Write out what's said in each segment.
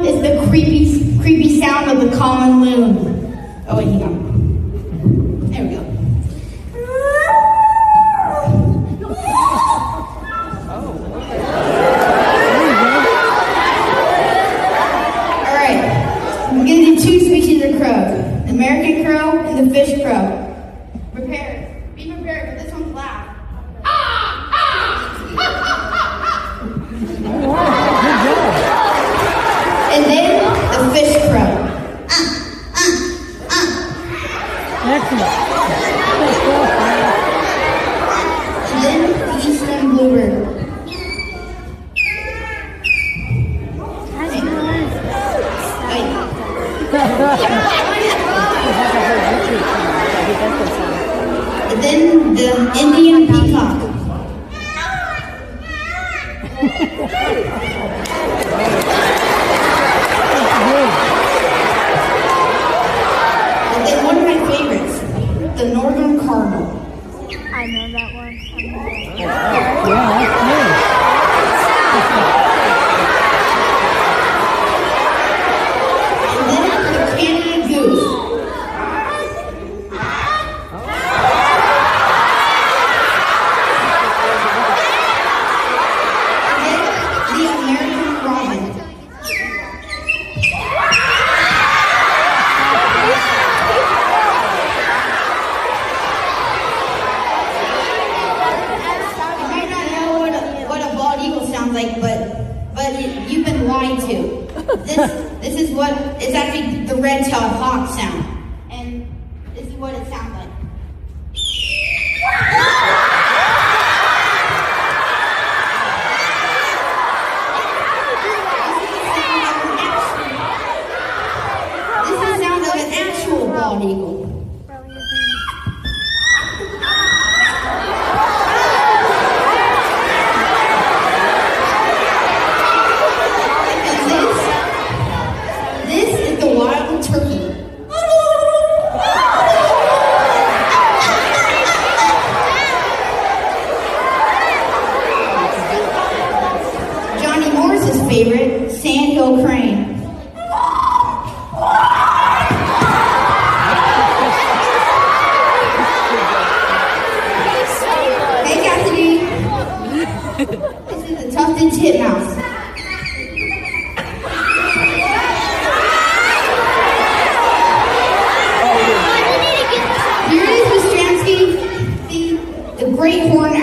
is the creepy sound of the common loon. Oh wait, hang on. There we go. Alright, I'm gonna do two species of crow. The American crow and the fish crow. Be prepared, but this one's loud. And then the fish crow. Excellent. And then the eastern bluebird. And then the Indian peacock. And then one of my favorites, the northern cardinal. I know that one. And then the Canada goose. You've been lied to. This is what it's actually the red-tailed hawk sound, and this is what it sounds like. This is the sound of an actual bald eagle. Favorite, sandhill crane. Hey, Cassidy. This is a tufted titmouse. Here it is, Miss Stransky, the great horned owl.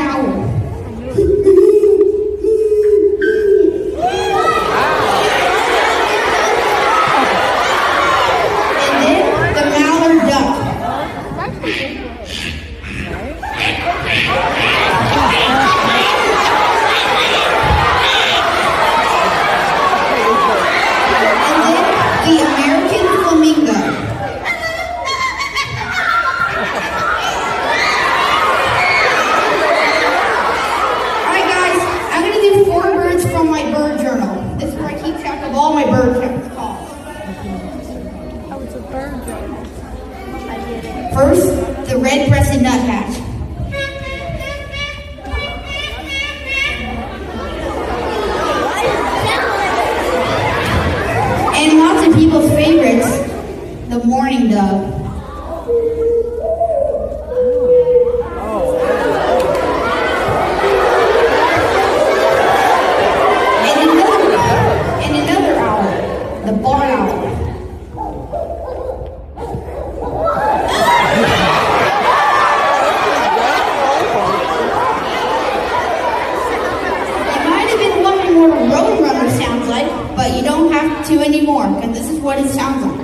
All my bird calls. Oh, it's a bird journal. I get it. First, the red-breasted nuthatch. And lots of people's favorites, the mourning dove. The barn owl. You might have been wondering what a road runner sounds like, but you don't have to anymore, because this is what it sounds like.